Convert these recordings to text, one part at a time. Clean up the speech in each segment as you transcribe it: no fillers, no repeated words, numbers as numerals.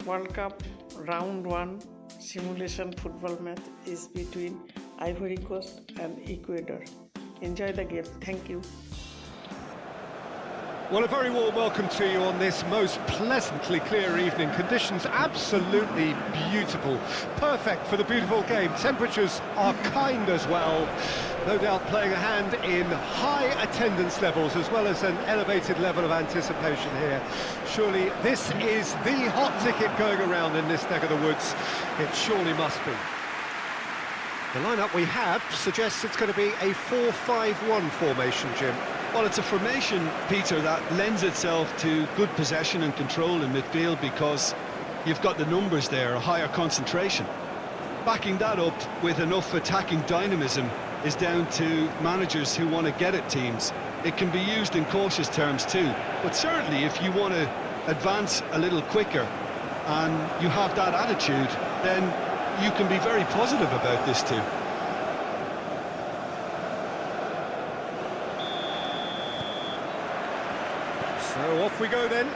World Cup Round 1 simulation football match is between Ivory Coast and Ecuador. Enjoy the game. Thank you. Well, a very warm welcome to you on this most pleasantly clear evening. Conditions absolutely beautiful. Perfect for the beautiful game. Temperatures are kind as well. No doubt playing a hand in high attendance levels as well as an elevated level of anticipation here. Surely this is the hot ticket going around in this neck of the woods. It surely must be. The lineup we have suggests it's going to be a 4-5-1 formation, Jim. Well, it's a formation, Peter, that lends itself to good possession and control in midfield because you've got the numbers there, a higher concentration. Backing that up with enough attacking dynamism is down to managers who want to get at teams. It can be used in cautious terms too, but certainly if you want to advance a little quicker and you have that attitude, then you can be very positive about this too. So off we go then.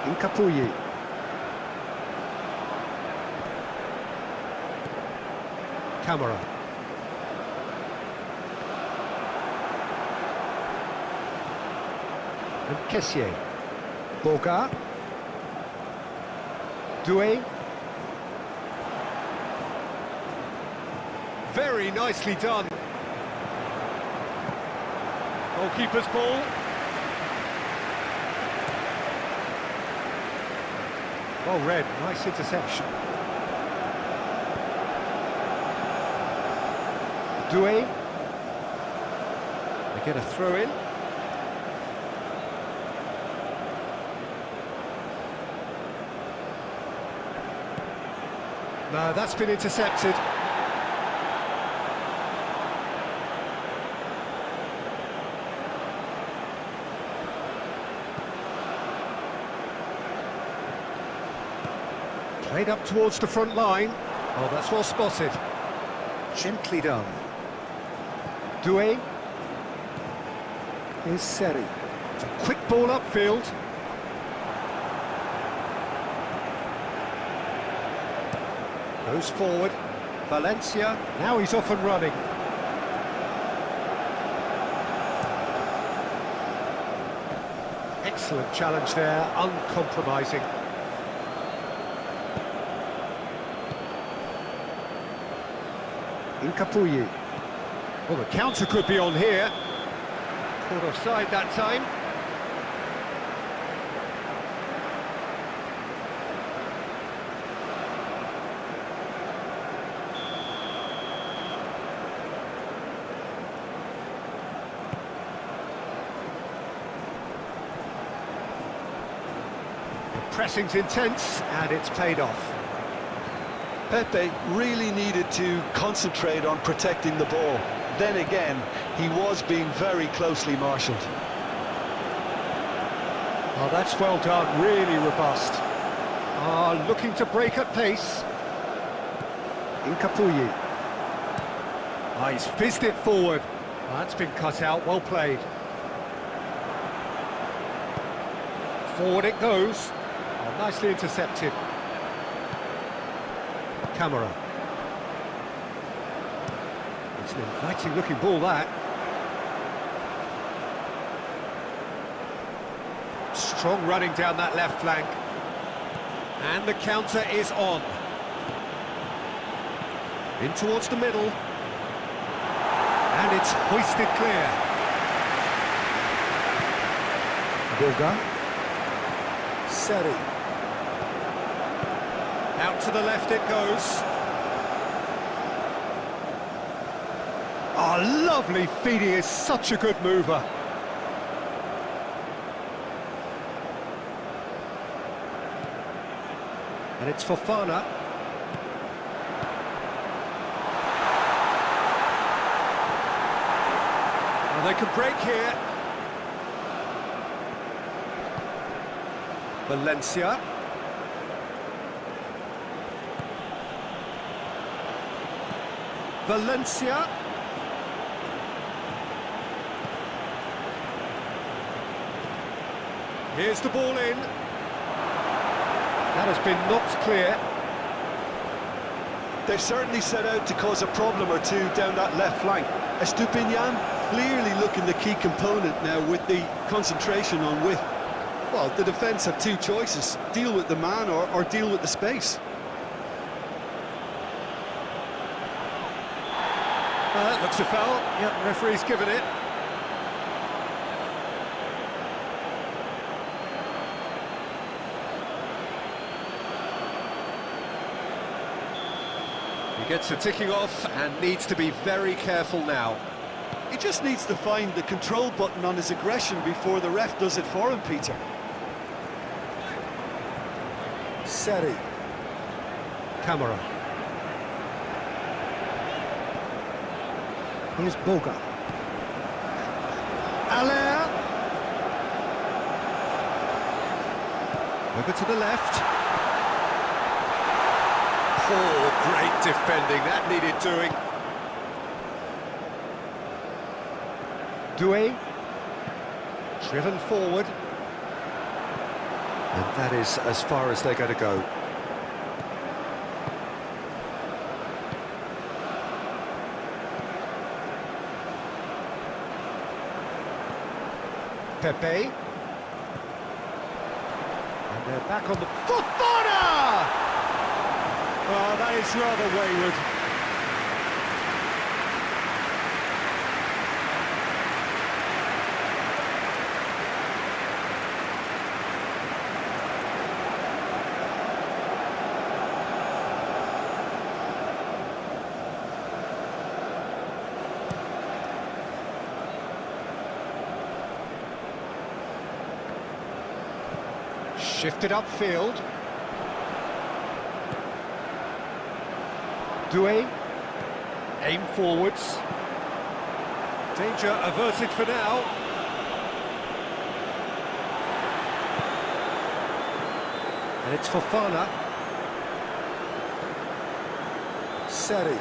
Incapuyi. Camera. And Kessier. Boga. Doué. Very nicely done. Goalkeeper's ball. Well read, nice interception. Doué. They get a throw in. No, that's been intercepted. Played up towards the front line. Oh, that's well spotted. Gently done. Doué. Here's Seri. It's a quick ball upfield. Goes forward. Valencia. Now he's off and running. Excellent challenge there, uncompromising. Incapuyi. Well, the counter could be on here. Caught offside that time. The pressing's intense, and it's paid off. Pepe really needed to concentrate on protecting the ball. Then again, he was being very closely marshalled. Oh, that's well done, really robust. Looking to break at pace. Incapuyi. He's fizzed it forward. That's been cut out, well played. Forward it goes. Nicely intercepted. Camera. It's an inviting looking ball, that. Strong running down that left flank. And the counter is on. In towards the middle. And it's hoisted clear. Boga. Seri. Out to the left it goes. Lovely feed, he is such a good mover. And it's Fofana. Well, they can break here. Valencia. Valencia. Here's the ball in. That has been knocked clear. They've certainly set out to cause a problem or two down that left flank. Estupinian clearly looking the key component now with the concentration on width. Well, the defence have two choices: deal with the man or deal with the space. That looks a foul. Yeah, the referee's given it. He gets the ticking off and needs to be very careful now. He just needs to find the control button on his aggression before the ref does it for him, Peter. Seri. Camera. Here's Boga. Allaire. Over to the left. Oh, great defending. That needed doing. Doué. Driven forward. And that is as far as they're going to go. Pepe. And they're back on the... Fofana! Oh, that is rather wayward. Shifted upfield. Doué. Aim forwards. Danger averted for now. And it's Fofana. Seri.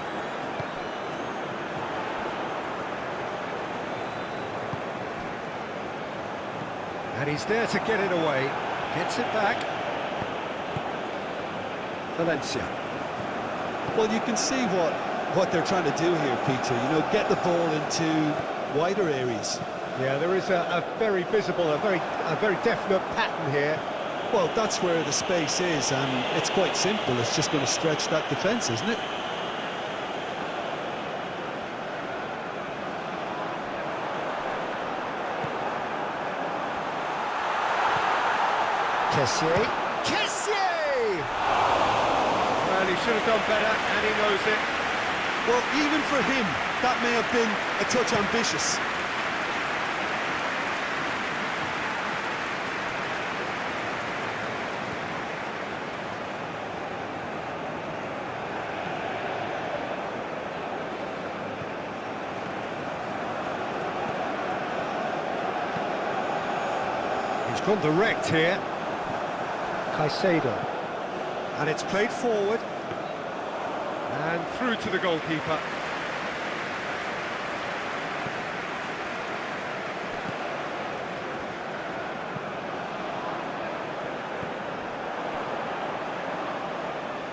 And he's there to get it away. Gets it back. Valencia. Well, you can see what they're trying to do here, Peter. You know, get the ball into wider areas. Yeah, there is a very visible, a very definite pattern here. Well, that's where the space is, and it's quite simple. It's just going to stretch that defence, isn't it? Kessié! Well, he should have done better, and he knows it. Well, even for him, that may have been a touch ambitious. He's gone direct here. Caicedo. And it's played forward. And through to the goalkeeper.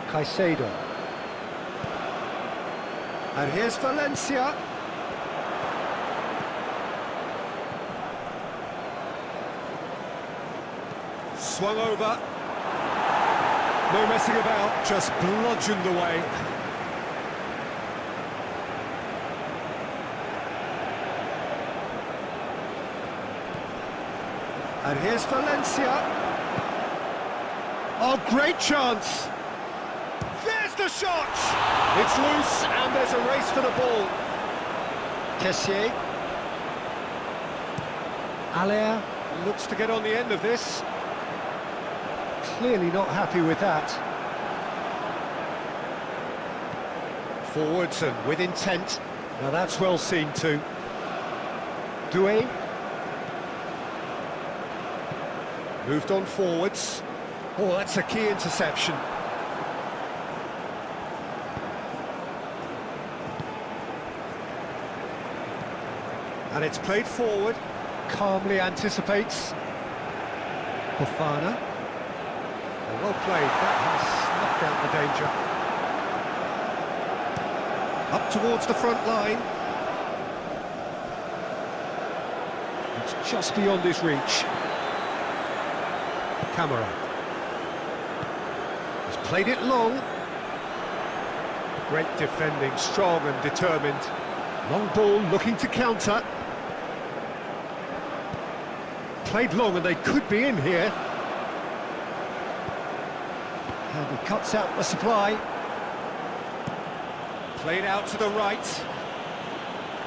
Caicedo. And here's Valencia. Swung over. No messing about, just bludgeoned away. And here's Valencia. Oh, great chance. There's the shot. It's loose and there's a race for the ball. Kessié. Allaire looks to get on the end of this. Clearly not happy with that. Forwards and with intent. Now that's well seen too. Doué. Moved on forwards. Oh, that's a key interception. And it's played forward. Calmly anticipates. Fofana. Well played, that has snuffed out the danger. Up towards the front line. It's just beyond his reach. Camera. He's played it long. Great defending, strong and determined. Long ball looking to counter. Played long and they could be in here. And he cuts out the supply. Played out to the right.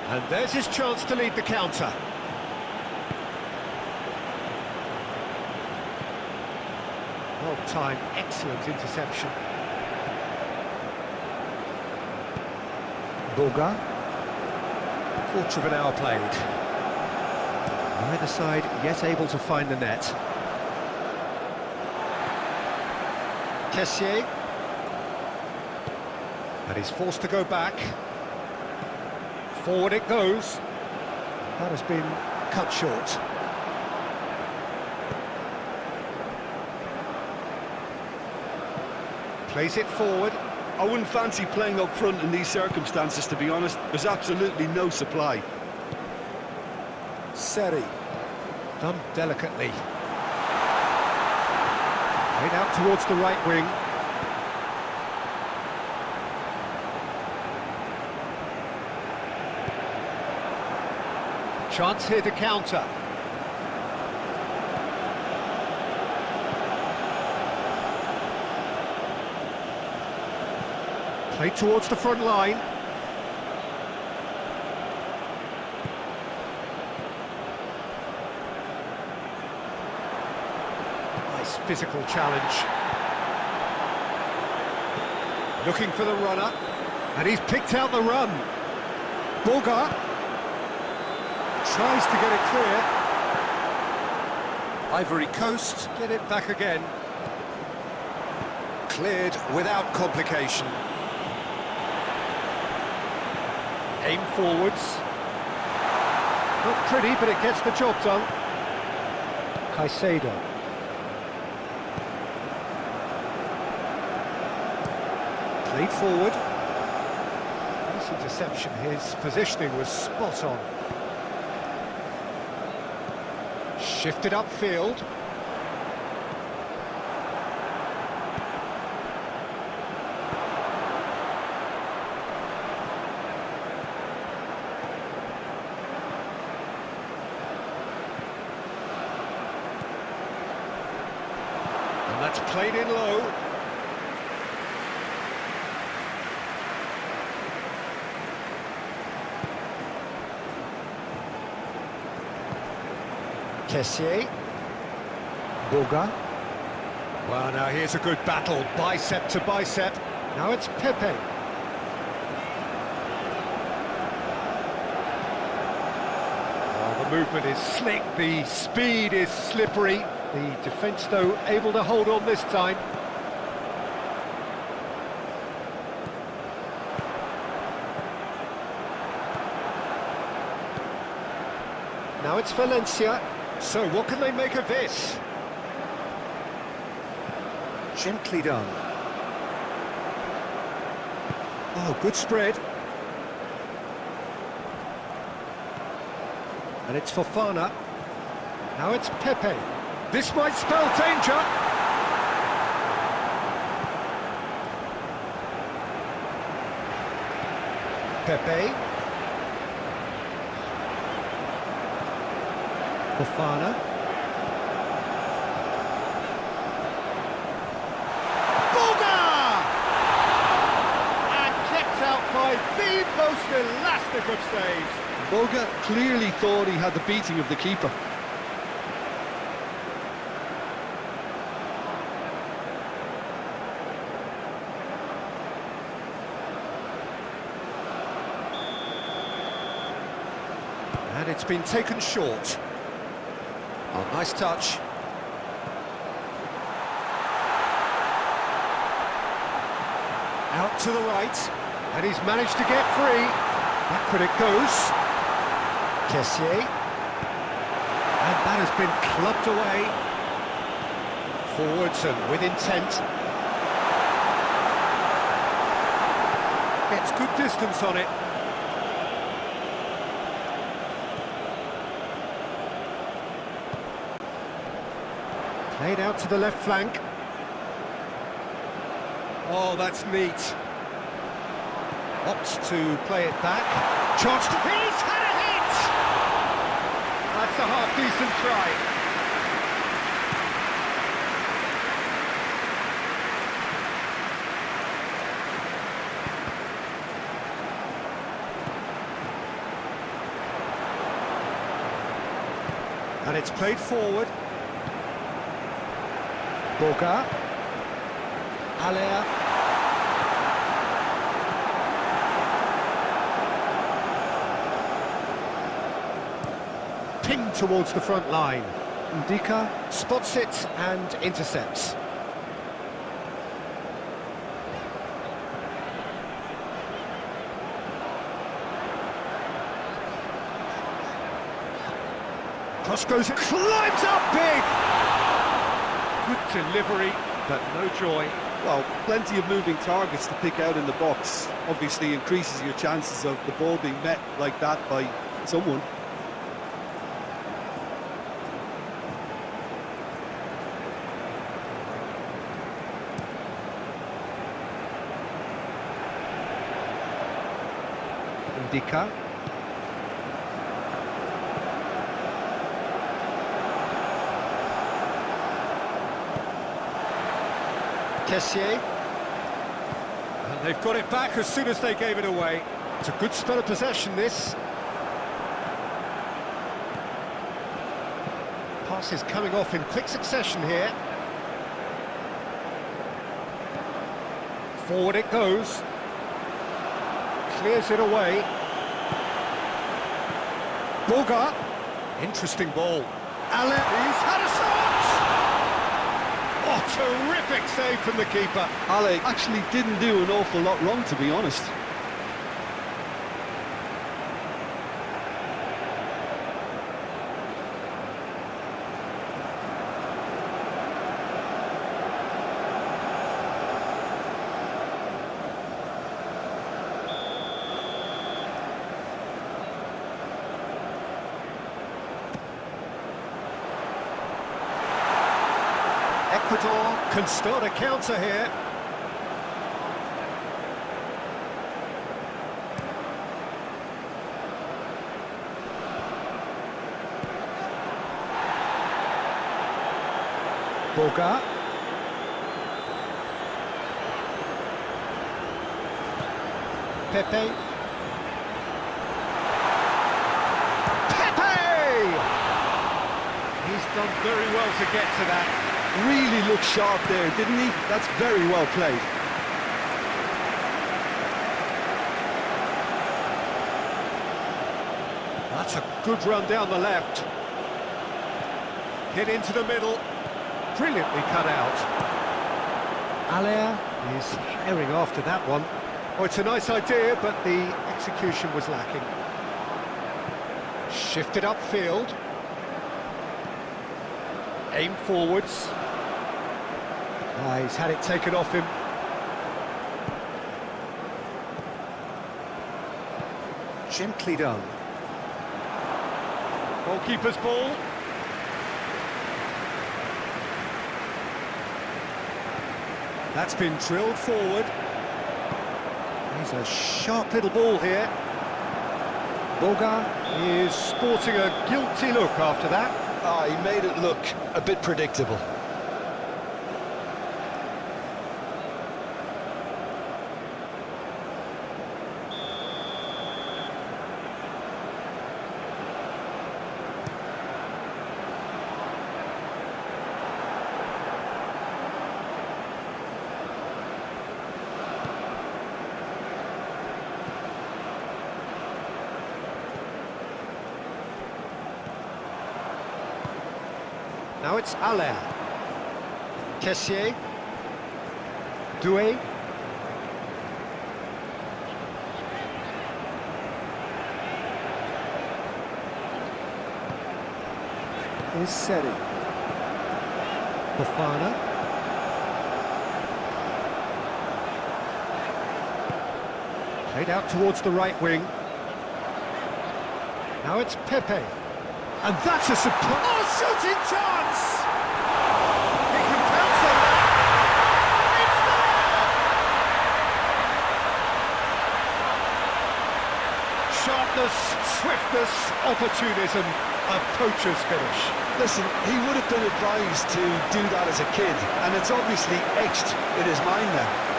And there's his chance to lead the counter. Well timed, excellent interception. Boga. Quarter of an hour played. Neither side yet able to find the net. Kessié. And he's forced to go back. Forward it goes. That has been cut short. Plays it forward. I wouldn't fancy playing up front in these circumstances, to be honest. There's absolutely no supply. Seri. Done delicately. Played out towards the right wing. Chance here to counter. Played towards the front line. Nice physical challenge. Looking for the runner. And he's picked out the run. Boga tries to get it clear. Ivory Coast get it back again. Cleared without complication. Aim forwards. Not pretty, but it gets the job done. Caicedo. Played forward. Nice interception. His positioning was spot on. Shifted upfield. And that's played in low. Kessié. Boga. Well, now here's a good battle, bicep to bicep. Now it's Pepe. Oh, the movement is slick, the speed is slippery. The defence, though, able to hold on this time. Now it's Valencia. So what can they make of this? Gently done. Oh, good spread. And it's Fofana. Now it's Pepe. This might spell danger. Pepe. Fofana. Boga! And kept out by the most elastic of saves. Boga clearly thought he had the beating of the keeper. And it's been taken short. Oh, nice touch. Out to the right. And he's managed to get free. Backward it goes. Kessié. And that has been clubbed away. Forwards and with intent. Gets good distance on it. Played out to the left flank. Oh, that's neat. Opts to play it back. Chance to... He's had a hit! That's a half-decent try. And it's played forward. Boga. Alea. Pinged towards the front line. Ndika spots it and intercepts. Cross goes, climbs up big! Good delivery, but no joy. Well, plenty of moving targets to pick out in the box. Obviously increases your chances of the ball being met like that by someone. Ndika. Kessier. And they've got it back as soon as they gave it away. It's a good spell of possession, this. Passes coming off in quick succession here. Forward it goes. Clears it away. Boga. Interesting ball. Ale, he's had a shot! Oh, terrific save from the keeper. Ale actually didn't do an awful lot wrong, to be honest. Ecuador can start a counter here. Boga. Pepe. He's done very well to get to that. Really looked sharp there, didn't he? That's very well played. That's a good run down the left. Hit into the middle. Brilliantly cut out. Alea is herring after that one. Oh, it's a nice idea, but the execution was lacking. Shifted upfield. Aim forwards. He's had it taken off him. Gently done. Goalkeeper's ball. That's been drilled forward. He's a sharp little ball here. Boga is sporting a guilty look after that. He made it look a bit predictable. Now it's Allaire. Kessier. Doué. Is Seri. Fofana. Played out towards the right wing. Now it's Pepe. And that's a superb... Oh, shooting chance! He can pounce on that! It's there! Sharpness, swiftness, opportunism, a poacher's finish. Listen, he would have been advised to do that as a kid, and it's obviously etched in his mind now.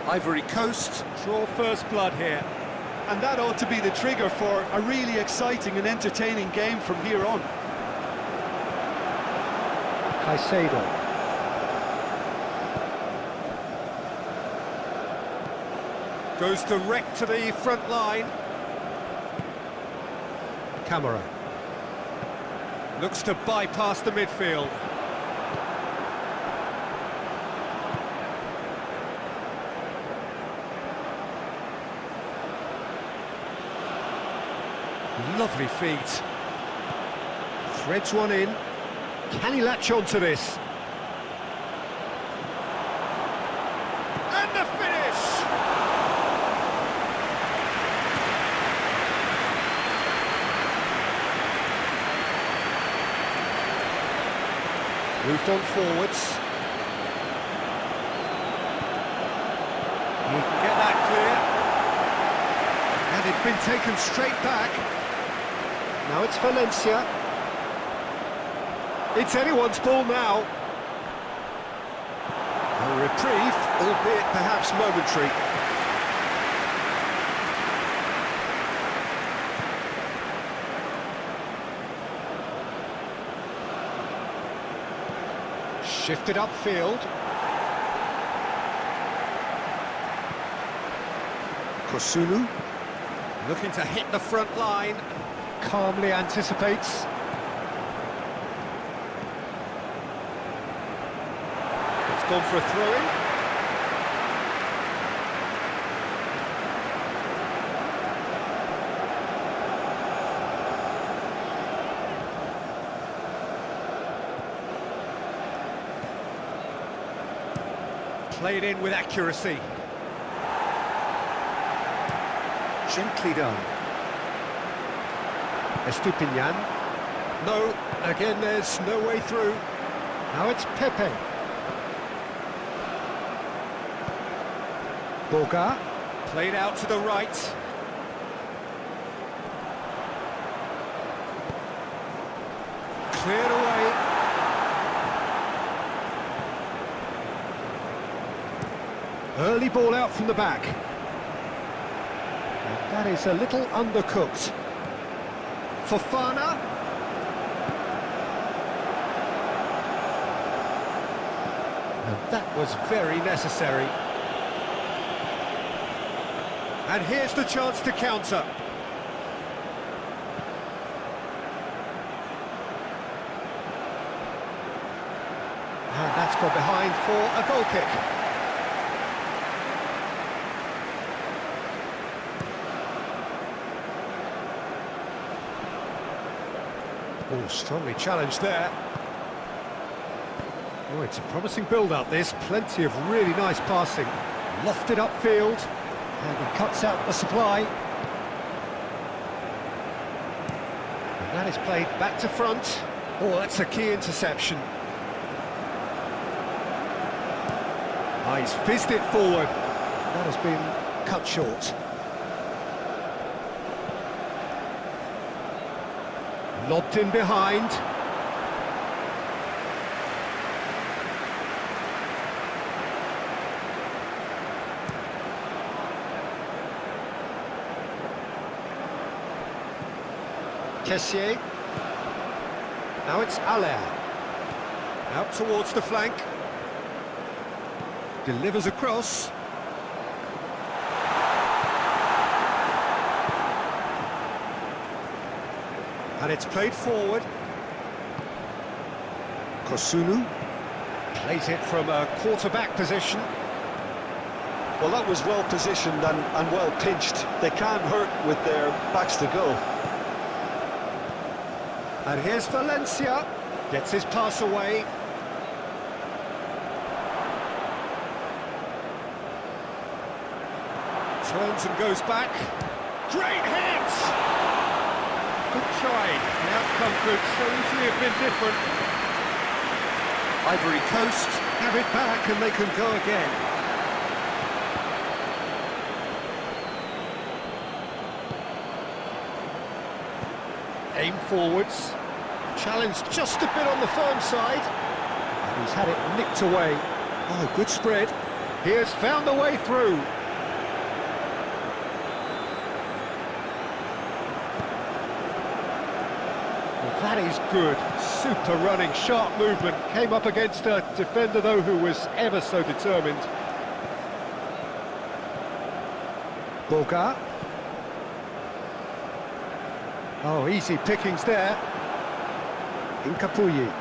Ivory Coast draw first blood here. And that ought to be the trigger for a really exciting and entertaining game from here on. Caicedo. Goes direct to the front line. Camera. Looks to bypass the midfield. Lovely feet. Threads one in. Can he latch on to this? And the finish! Moved on forwards. He can get that clear. And it's been taken straight back. Now it's Valencia. It's anyone's ball now. A reprieve, albeit perhaps momentary. Shifted upfield. Kosunu. Looking to hit the front line. Calmly anticipates. It's gone for a throw-in. Played in with accuracy. Gently done. Estupinian. No, again there's no way through. Now it's Pepe. Boga. Played out to the right. Cleared away. Early ball out from the back. And that is a little undercooked. Fofana. And that was very necessary. And here's the chance to counter. And that's gone behind for a goal kick. Oh, strongly challenged there. Oh, it's a promising build-up, this. Plenty of really nice passing. Lofted upfield. And he cuts out the supply. And that is played back to front. Oh, that's a key interception. Ah, he's fizzed it forward. That has been cut short. Lobbed in behind. Kessié. Now it's Allaire. Out towards the flank. Delivers across. And it's played forward. Kosunu plays it from a quarterback position. Well, that was well positioned and well pinched. They can't hurt with their backs to go. And here's Valencia. Gets his pass away. Turns and goes back. Great hit! Good try. The outcome could so easily have been different. Ivory Coast have it back and they can go again. Aim forwards. Challenge just a bit on the firm side. And he's had it nicked away. Oh, good spread. He has found the way through. That is good. Super running, sharp movement. Came up against a defender, though, who was ever so determined. Boga. Oh, easy pickings there. Incapuyi.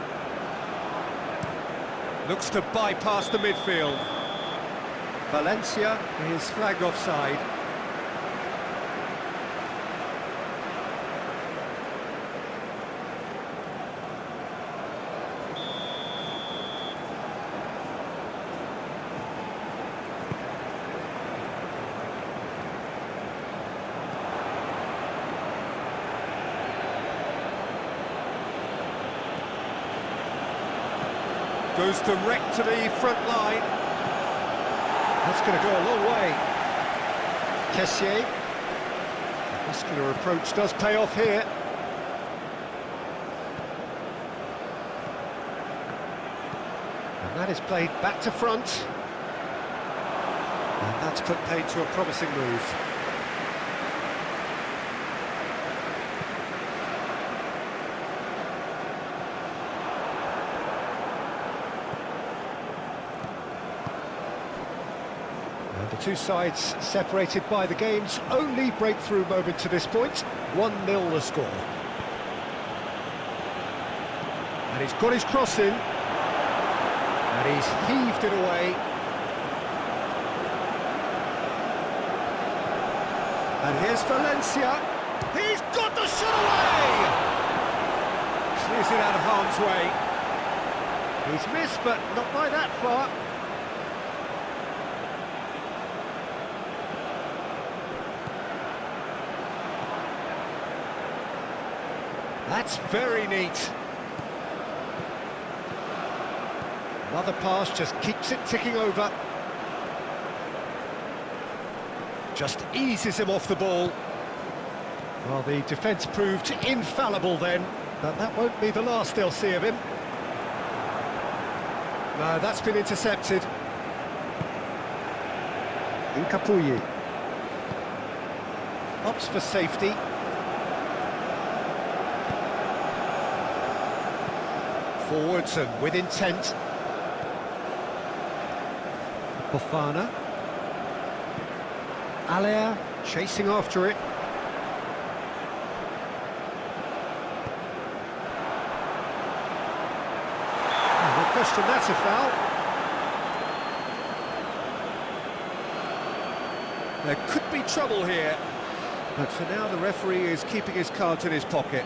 Looks to bypass the midfield. Valencia is flagged offside. Goes direct to the front line. That's going to go a long way. Kessié. The muscular approach does pay off here. And that is played back to front. And that's put paid to a promising move. The two sides separated by the game's only breakthrough moment to this point. 1-0 the score. And he's got his cross in. And he's heaved it away. And here's Valencia. He's got the shot away! Clears it out of harm's way. He's missed, but not by that far. That's very neat. Another pass just keeps it ticking over. Just eases him off the ball. Well, the defence proved infallible then, but that won't be the last they'll see of him. No, that's been intercepted. Incapuyi. Opts for safety. Forwards and with intent. Fofana. Allaire chasing after it. No question, that's a foul. There could be trouble here, but for now the referee is keeping his cards in his pocket.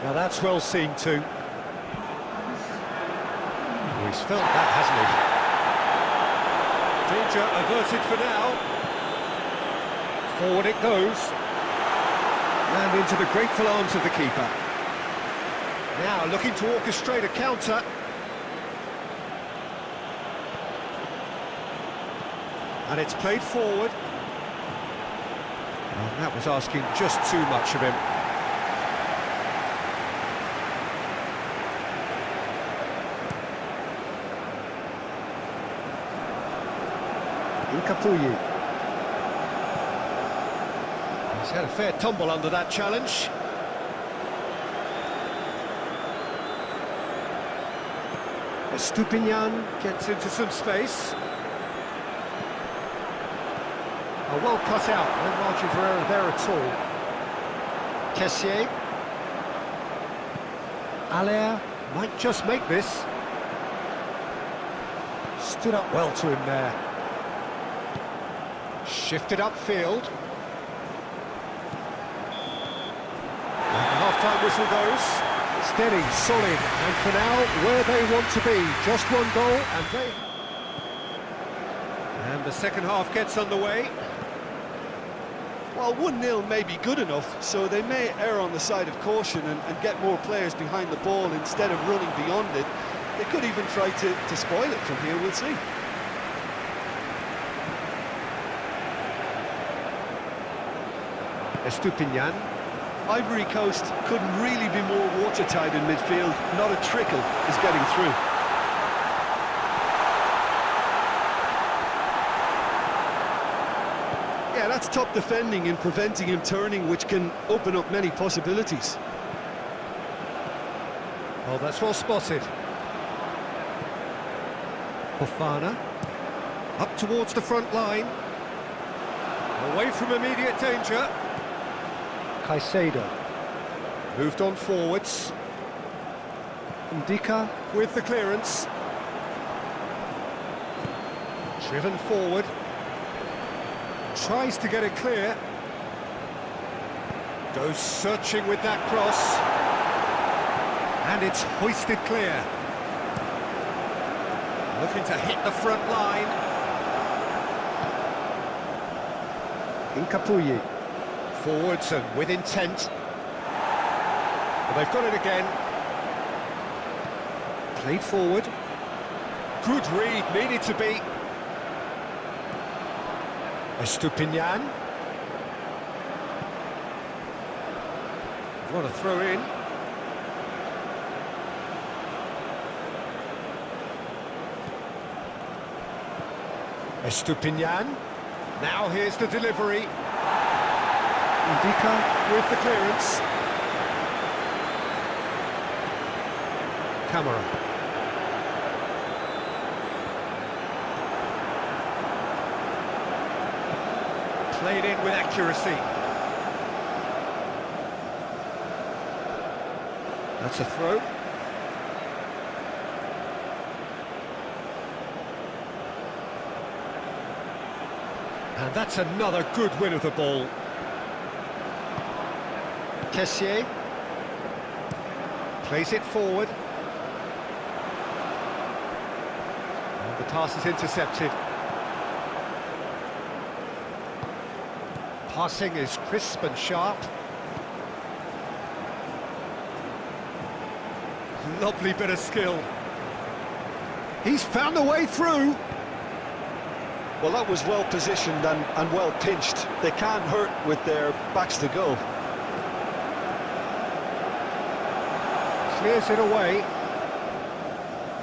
Now that's well seen too. Oh, he's felt that, hasn't he? Danger averted for now. Forward it goes. And into the grateful arms of the keeper. Now looking to orchestrate a counter. And it's played forward. And that was asking just too much of him. Incapuyi. He's had a fair tumble under that challenge. Estupinian gets into some space. Oh, well cut out, no margin for error there at all. Kessié. Allaire might just make this. Stood up well to him there. Shifted upfield. And the half-time whistle goes. Steady, solid, and for now, where they want to be. Just one goal, and they... And the second half gets underway. Well, 1-0 may be good enough, so they may err on the side of caution and get more players behind the ball instead of running beyond it. They could even try to spoil it from here, we'll see. Estupinian. Ivory Coast couldn't really be more watertight in midfield. Not a trickle is getting through. Yeah, that's top defending and preventing him turning, which can open up many possibilities. Oh, that's well spotted. Fofana. Up towards the front line. Away from immediate danger. Caicedo. Moved on forwards. Ndika with the clearance. Driven forward. Tries to get it clear. Goes searching with that cross. And it's hoisted clear. Looking to hit the front line. Incapuyi. Forwards and with intent. Well, they've got it again. Played forward. Good read, needed to be. Estupinian. What a throw in. Estupinian. Now here's the delivery. Ndika with the clearance. Camera. Played in with accuracy. That's a throw. And that's another good win of the ball. Kessié plays it forward. And the pass is intercepted. Passing is crisp and sharp. Lovely bit of skill. He's found a way through. Well, that was well positioned and well pinched. They can't hurt with their backs to goal. Clears it away.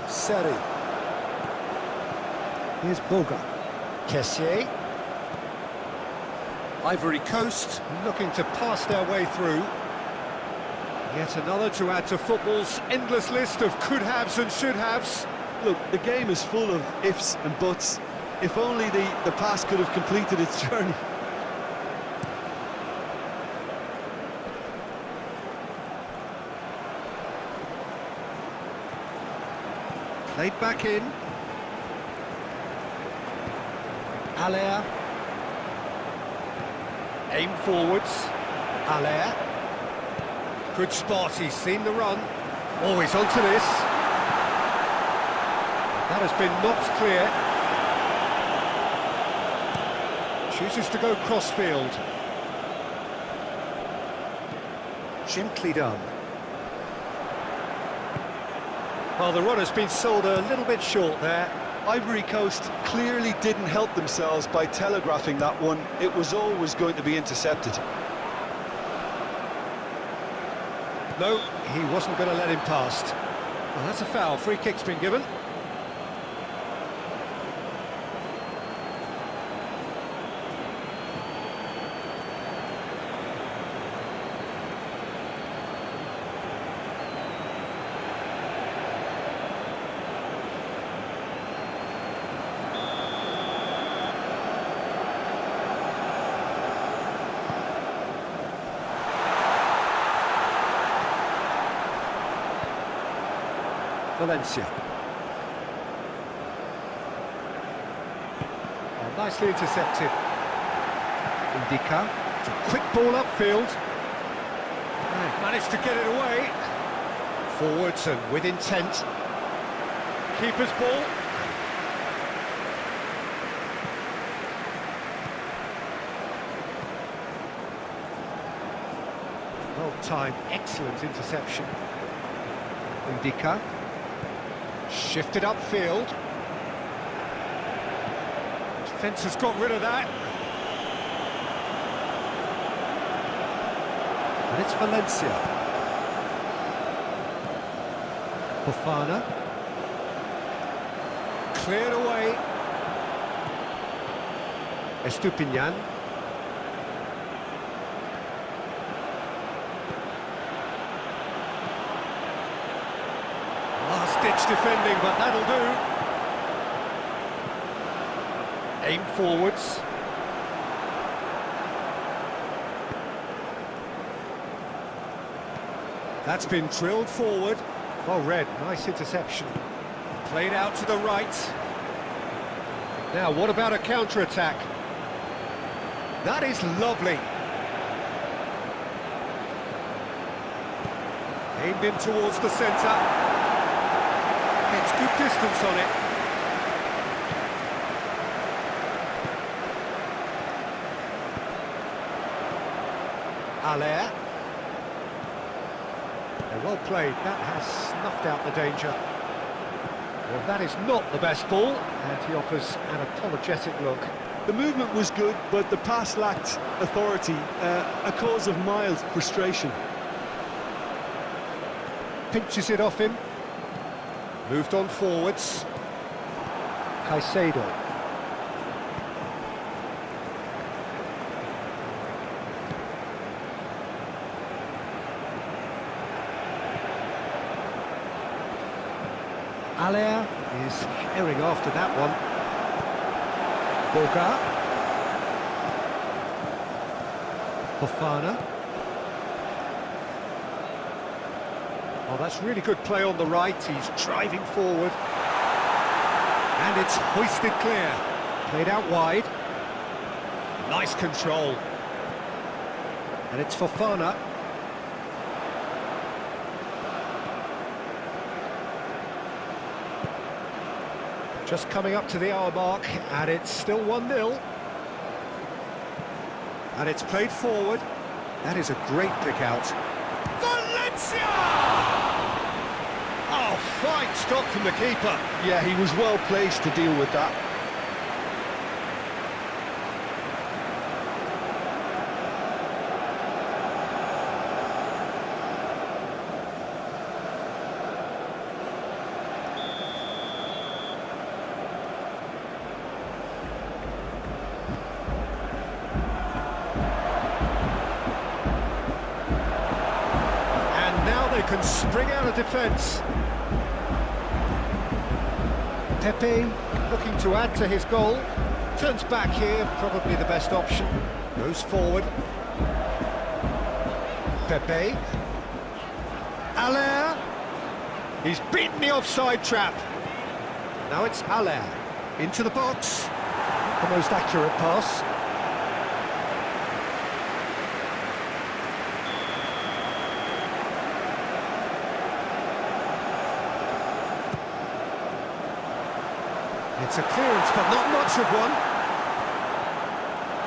Seri. Here's Boga. Kessié. Ivory Coast looking to pass their way through. Yet another to add to football's endless list of could-haves and should-haves. Look, the game is full of ifs and buts. If only the pass could have completed its journey. Played back in. Allaire. Aim forwards. Allaire. Good spot, he's seen the run. Always onto this. That has been knocked clear. Chooses to go crossfield. Gently done. Well, the runner's been sold a little bit short there. Ivory Coast clearly didn't help themselves by telegraphing that one. It was always going to be intercepted. No, he wasn't going to let him past. Well, that's a foul. Free kick's been given. Valencia. Oh, nicely intercepted. Indica. It's a quick ball upfield. They've managed to get it away. Forwards and with intent. Keeper's ball. Well timed, excellent interception. Indica. Shifted upfield. Defence has got rid of that. And it's Valencia. Fofana. Cleared away. Estupinian. Last-ditch defending, but that'll do. Aim forwards. That's been drilled forward. Well read, nice interception. Played out to the right. Now, what about a counter-attack? That is lovely. Aimed in towards the centre. Gets good distance on it. Allaire. Well played, that has snuffed out the danger. Well, that is not the best ball, and he offers an apologetic look. The movement was good, but the pass lacked authority, a cause of mild frustration. Pinches it off him. Moved on forwards. Caicedo. Allaire is herring after that one. Boga. Fofana. Oh, that's really good play on the right. He's driving forward. And it's hoisted clear. Played out wide. Nice control. And it's Fofana. Just coming up to the hour mark, and it's still 1-0. And it's played forward. That is a great pick out. Valencia! Oh, fine stop from the keeper. Yeah, he was well placed to deal with that. Can spring out of defence. Pepe looking to add to his goal. Turns back here, probably the best option. Goes forward. Pepe. Allaire. He's beaten the offside trap. Now it's Allaire. Into the box. The most accurate pass. It's a clearance, but not much of one.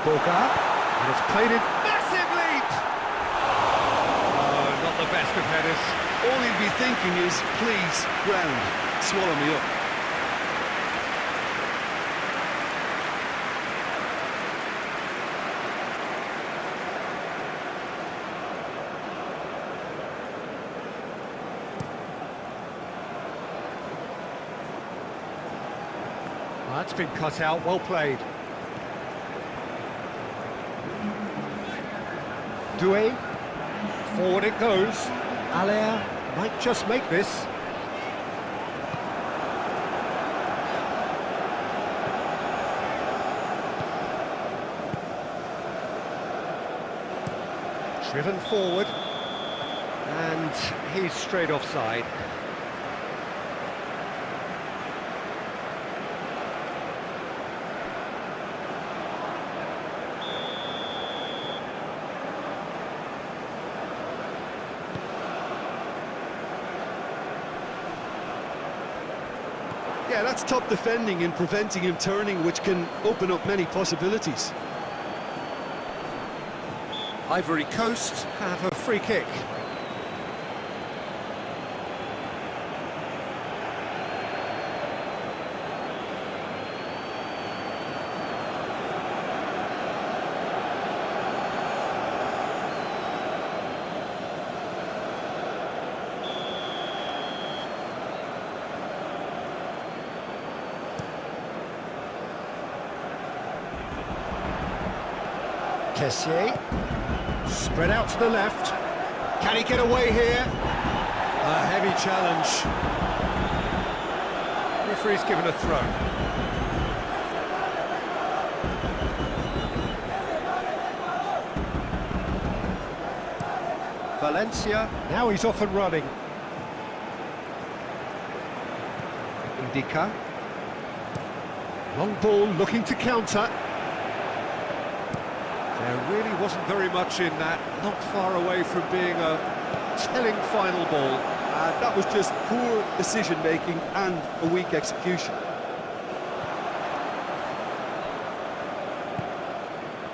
Boga, and it's played in. Massive leap! Oh, thinking is, please, ground, swallow me up. That's been cut out, well played. Doué, forward it goes. Allaire might just make this. Driven forward, and he's straight offside. Yeah, that's top defending and preventing him turning, which can open up many possibilities. Ivory Coast have a free kick. Kessié, spread out to the left. Can he get away here? A heavy challenge. Referee's given a throw. Valencia, now he's off and running. Indica. Long ball looking to counter. There really wasn't very much in that, not far away from being a telling final ball. That was just poor decision-making and a weak execution.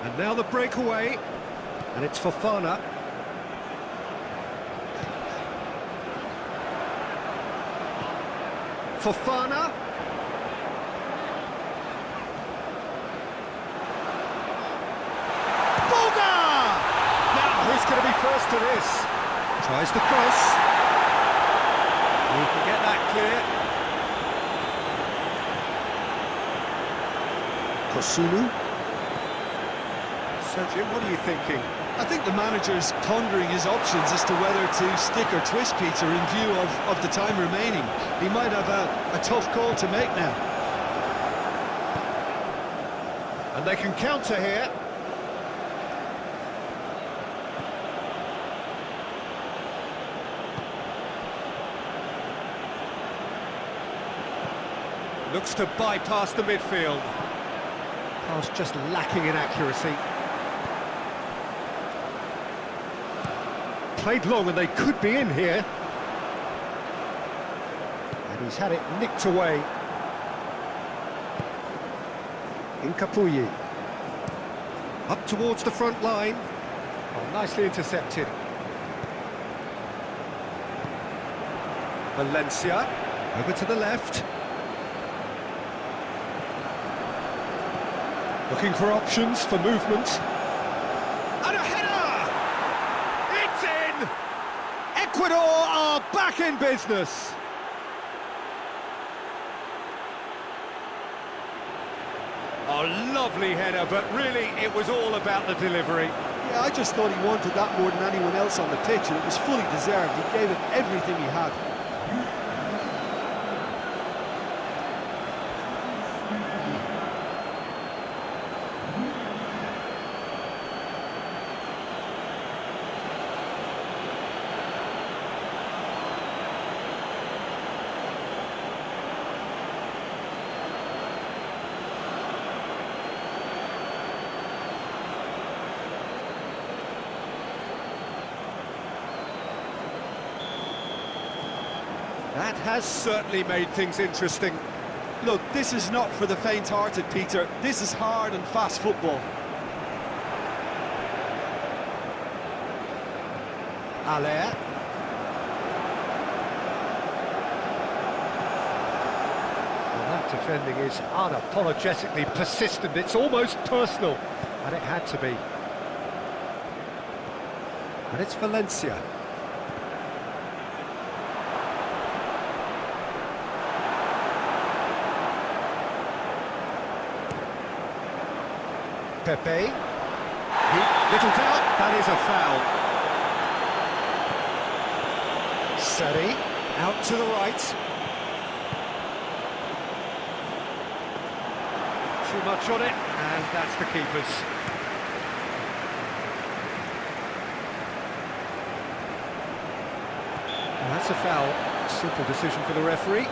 And now the breakaway, and it's Fofana. Fofana. Who's going to be first to this? Tries the cross. He can get that clear. Kosunu. So Jim, what are you thinking? I think the manager's pondering his options as to whether to stick or twist Peter in view of the time remaining. He might have a tough call to make now. And they can counter here. Looks to bypass the midfield. Pass just lacking in accuracy. Played long and they could be in here. And he's had it nicked away. Incapuyi. Up towards the front line. Oh, nicely intercepted. Valencia. Over to the left. Looking for options for movement. And a header! It's in! Ecuador are back in business! A lovely header, but really it was all about the delivery. Yeah, I just thought he wanted that more than anyone else on the pitch, and it was fully deserved. He gave it everything he had. That has certainly made things interesting. Look, this is not for the faint-hearted, Peter. This is hard and fast football. Allaire. Defending is unapologetically persistent, it's almost personal, and it had to be. And it's Valencia. Pepe. Little doubt, that is a foul. Seri, out to the right. Too much on it, and that's the keeper's. And that's a foul. Simple decision for the referee.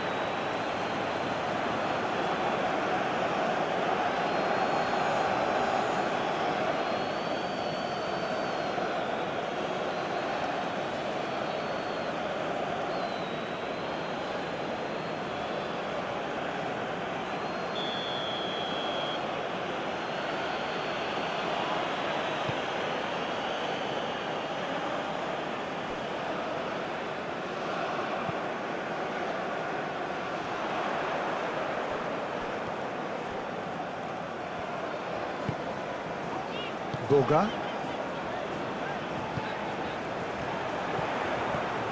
Boga.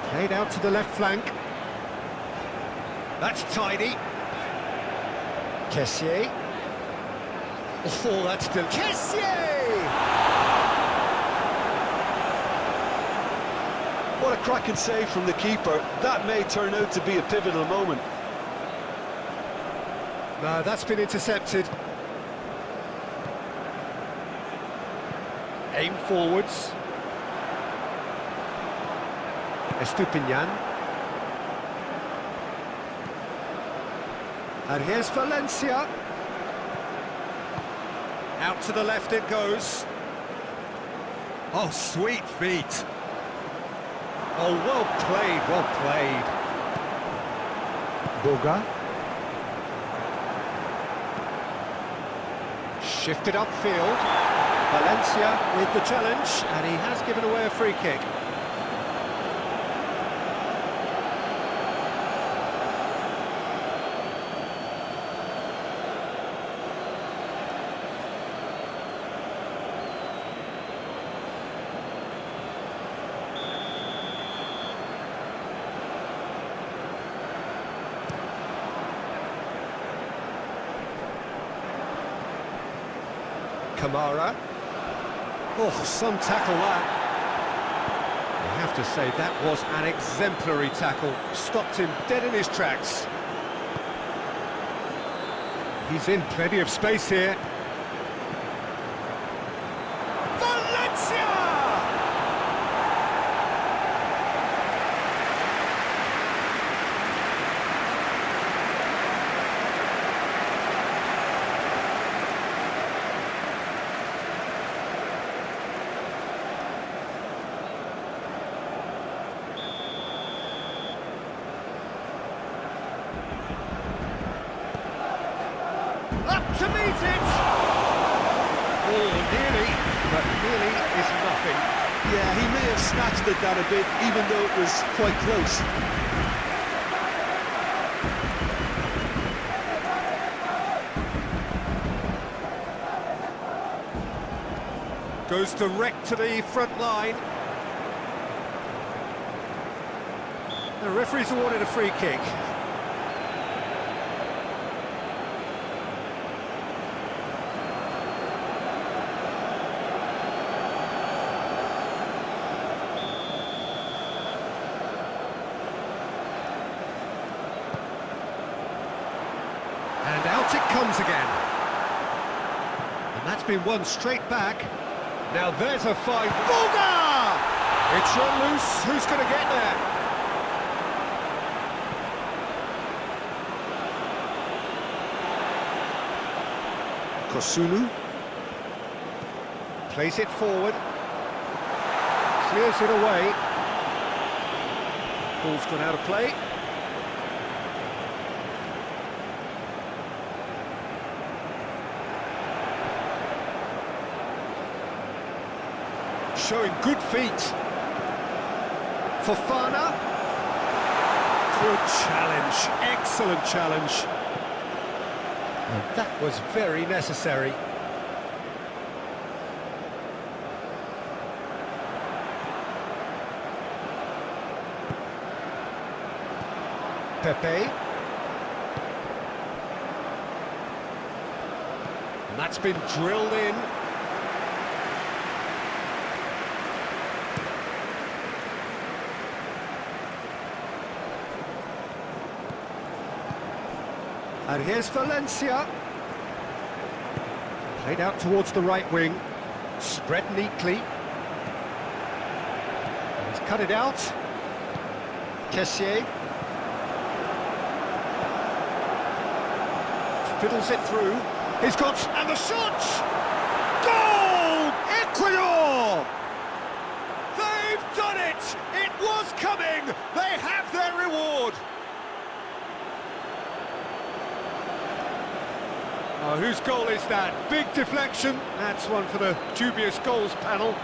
Played out to the left flank. That's tidy. Kessié. Oh, that's still... Kessié! What a cracking save from the keeper. That may turn out to be a pivotal moment. No, that's been intercepted. Aim forwards. Estupinian. And here's Valencia. Out to the left it goes. Oh, sweet feet. Oh, well played, well played. Boga. Shifted upfield. Valencia with the challenge, and he has given away a free kick. Kamara. Oh, some tackle that. I have to say, that was an exemplary tackle. Stopped him dead in his tracks. He's in plenty of space here. Valencia! Up to meet it! Oh, nearly, but nearly is nothing. Yeah, he may have snatched at that a bit, even though it was quite close. Goes direct to the front line. The referee's awarded a free kick. And out it comes again. And that's been won straight back. Now there's a fine... Boga! It's shot loose. Who's going to get there? Kosunu. Plays it forward. Clears it away. Ball's gone out of play. Showing good feet. Fofana. Good challenge. Excellent challenge. And that was very necessary. Pepe. And that's been drilled in. And here's Valencia. Played out towards the right wing. Spread neatly. And he's cut it out. Kessié. Fiddles it through. He's got... And the shot! Goal! Ecuador! They've done it! It was coming! They have their reward! Oh, whose goal is that? Big deflection. That's one for the dubious goals panel.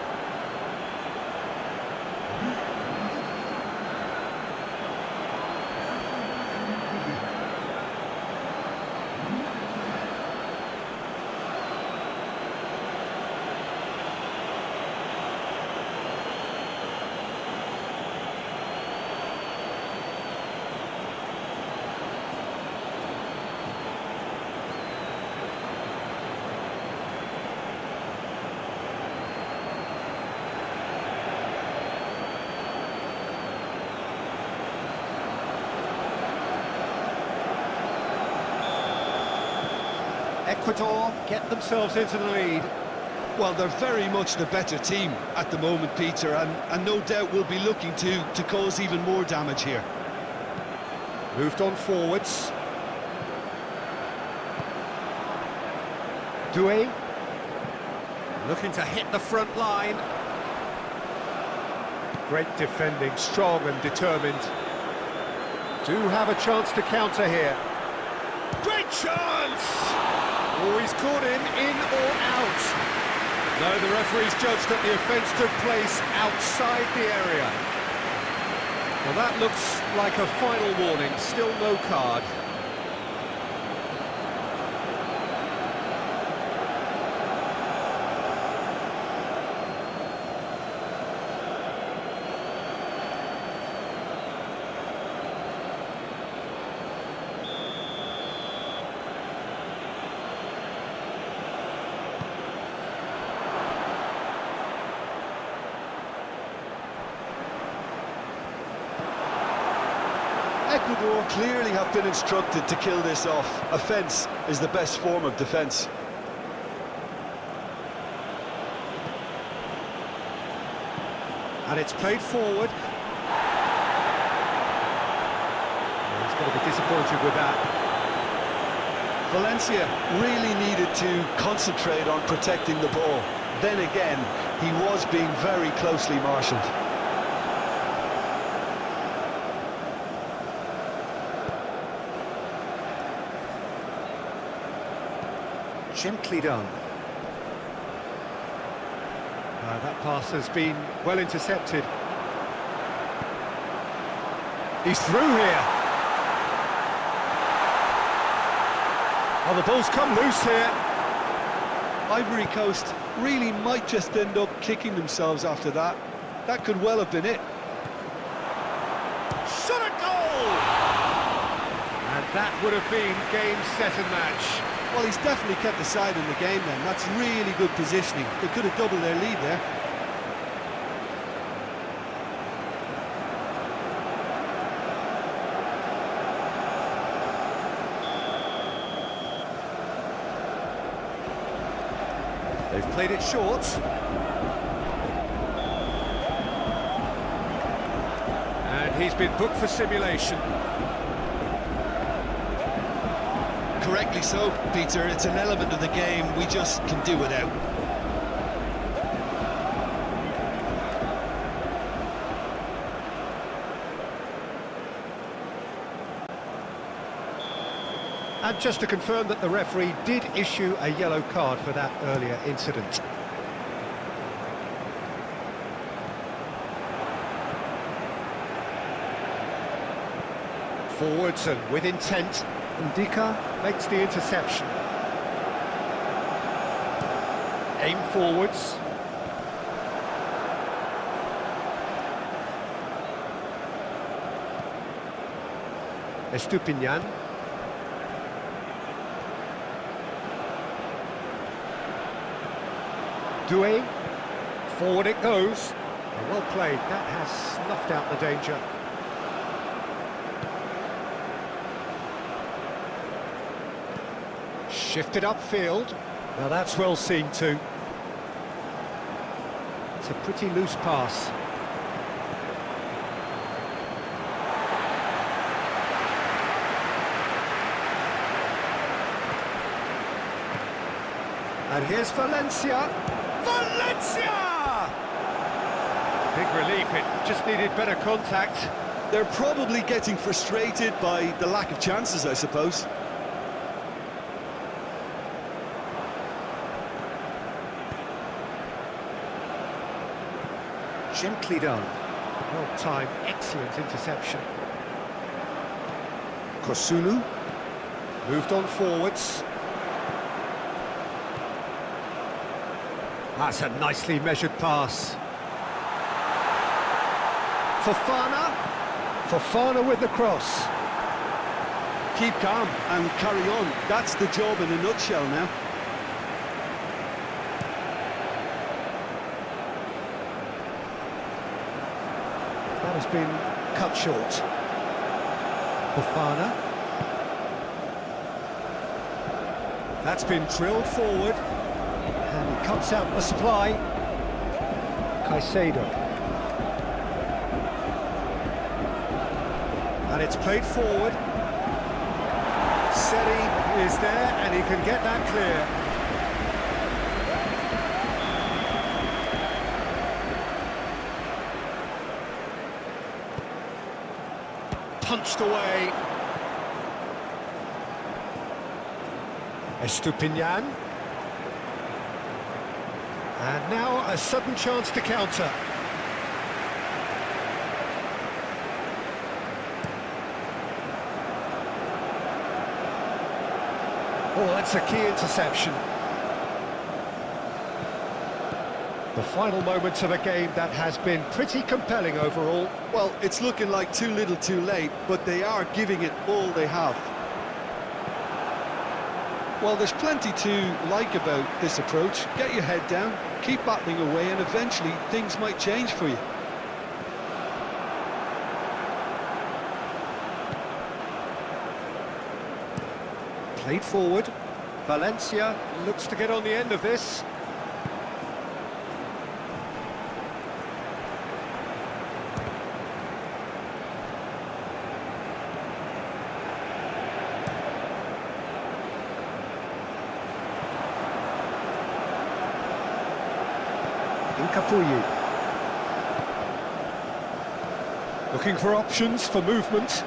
Ecuador get themselves into the lead. Well, they're very much the better team at the moment, Peter, and no doubt will be looking to cause even more damage here. Moved on forwards. Doué. Looking to hit the front line. Great defending, strong and determined. Do have a chance to counter here. Great chance! Oh, he's caught him in or out. No, the referee's judged that the offence took place outside the area. Well, that looks like a final warning, still no card. Ecuador clearly have been instructed to kill this off. Offence is the best form of defence. And it's played forward. Well, he's going to be disappointed with that. Valencia really needed to concentrate on protecting the ball. Then again, he was being very closely marshalled. Gently done. That pass has been well intercepted. He's through here. Oh, the ball's come loose here. Ivory Coast really might just end up kicking themselves after that. That could well have been it. Shot a goal! And that would have been game, set and match. Well, he's definitely kept the side in the game then. That's really good positioning. They could have doubled their lead there. They've played it short. And he's been booked for simulation. Correctly so, Peter. It's an element of the game we just can do without. And just to confirm that the referee did issue a yellow card for that earlier incident. Forwards and with intent. Ndika. makes the interception. Aim forwards. Estupinian. Doué. Forward it goes. Well played. That has snuffed out the danger. Shifted upfield. Now that's well seen too. It's a pretty loose pass. And here's Valencia. Valencia! Big relief, it just needed better contact. They're probably getting frustrated by the lack of chances, I suppose. Gently done. Well timed, excellent interception. Kosunu moved on forwards. That's a nicely measured pass. Fofana. Fofana with the cross. Keep calm and carry on. That's the job in a nutshell now. That has been cut short. Fofana. That's been drilled forward. And he cuts out the supply. Caicedo. And it's played forward. Seri is there and he can get that clear. Punched away. Estupinian. And now a sudden chance to counter. Oh, that's a key interception. The final moments of a game that has been pretty compelling overall. Well, it's looking like too little too late, but they are giving it all they have. Well, there's plenty to like about this approach. Get your head down, keep battling away, and eventually things might change for you. Played forward. Valencia looks to get on the end of this. Incapuyi. Looking for options for movement.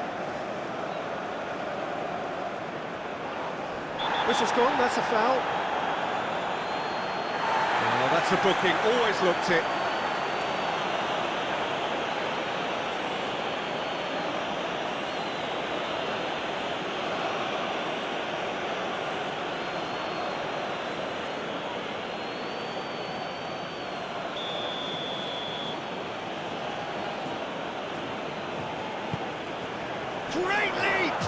Whistle's gone, that's a foul. Oh, that's a booking, always looked it. Great leap!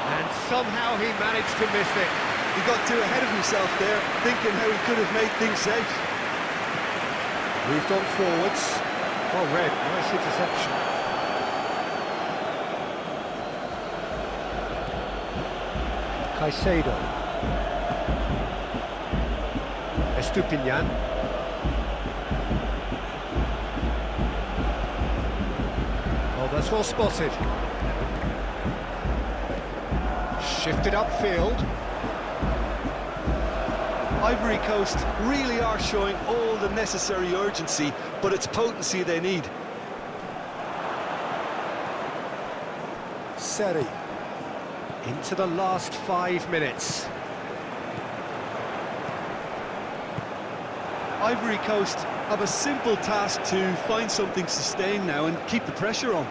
And somehow he managed to miss it. He got too ahead of himself there, thinking how he could have made things safe. Moved on forwards. Well read, nice interception. Caicedo. Estupinian. Oh, that's well spotted. Shifted upfield. Ivory Coast really are showing all the necessary urgency, but it's potency they need. Seri. Into the last 5 minutes. Ivory Coast have a simple task to find something sustained now and keep the pressure on.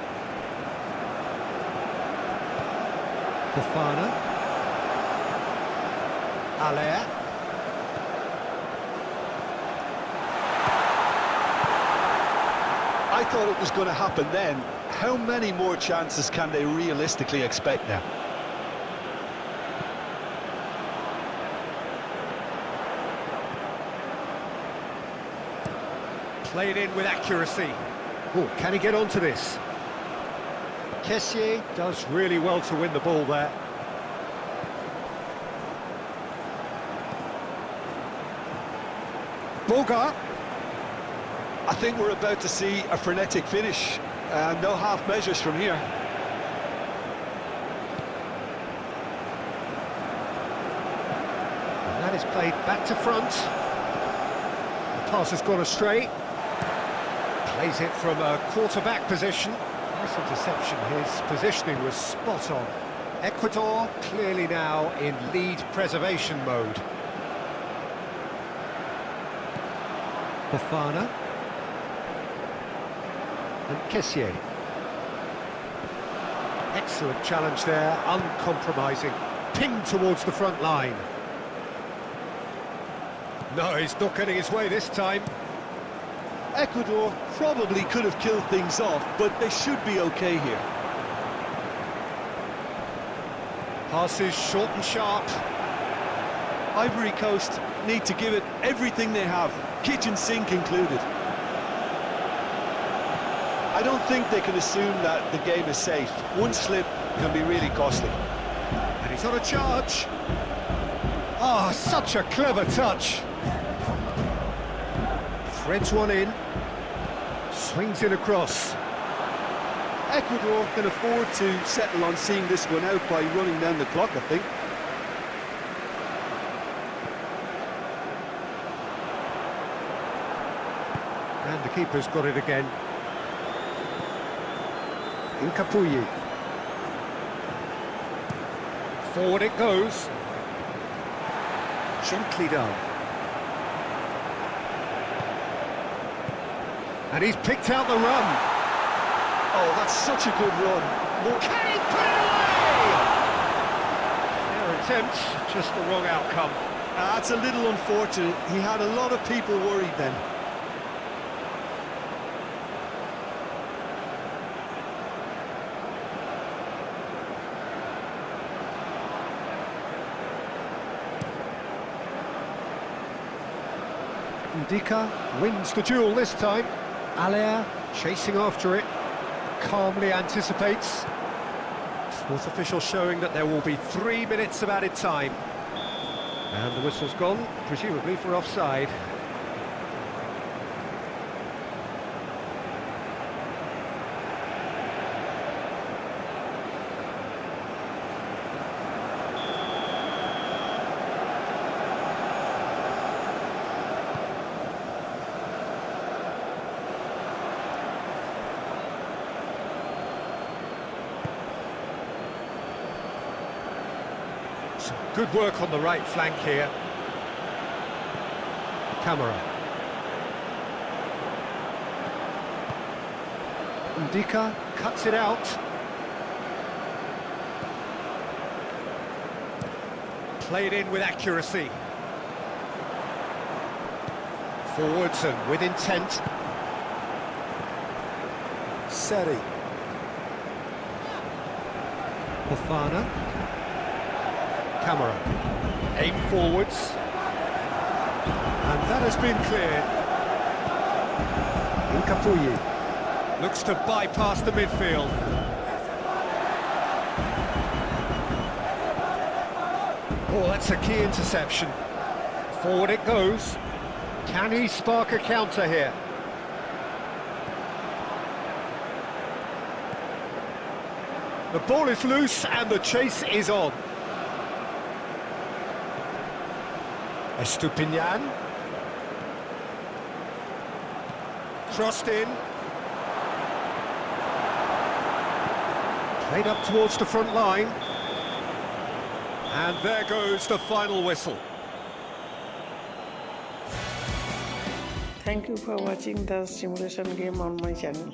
Fofana. Allaire. I thought it was going to happen then. How many more chances can they realistically expect now? Played in with accuracy. Oh, can he get onto this? Kessié does really well to win the ball there. Boga. I think we're about to see a frenetic finish. No half measures from here. And that is played back to front. The pass has gone astray. Plays it from a quarterback position. Nice interception. His positioning was spot on. Ecuador clearly now in lead preservation mode. Fofana. And Kessié. Excellent challenge there, uncompromising. Pinged towards the front line. No, he's not getting his way this time. Ecuador probably could have killed things off, but they should be okay here. Passes short and sharp. Ivory Coast need to give it everything they have, kitchen sink included. I don't think they can assume that the game is safe. One slip can be really costly. And he's on a charge. Ah, such a clever touch. Threads one in. Swings it across. Ecuador can afford to settle on seeing this one out by running down the clock, I think. And the keeper's got it again. Incapuyi. Forward it goes. Gently done. And he's picked out the run. Oh, that's such a good run. Can he put it away? Fair attempt, just the wrong outcome. That's a little unfortunate. He had a lot of people worried then. Ndika wins the duel this time. Allaire chasing after it, calmly anticipates. Fourth official showing that there will be 3 minutes of added time. And the whistle's gone, presumably for offside. Some good work on the right flank here. Camera. Ndika cuts it out. Played in with accuracy. Forwards and with intent. Seri. Fofana. Camera. Aim forwards. And that has been cleared. Incapuyi looks to bypass the midfield. Oh, that's a key interception. Forward it goes. Can he spark a counter here? The ball is loose and the chase is on. Estupinian. Crossed in. Played up towards the front line. And there goes the final whistle. Thank you for watching the simulation game on my channel.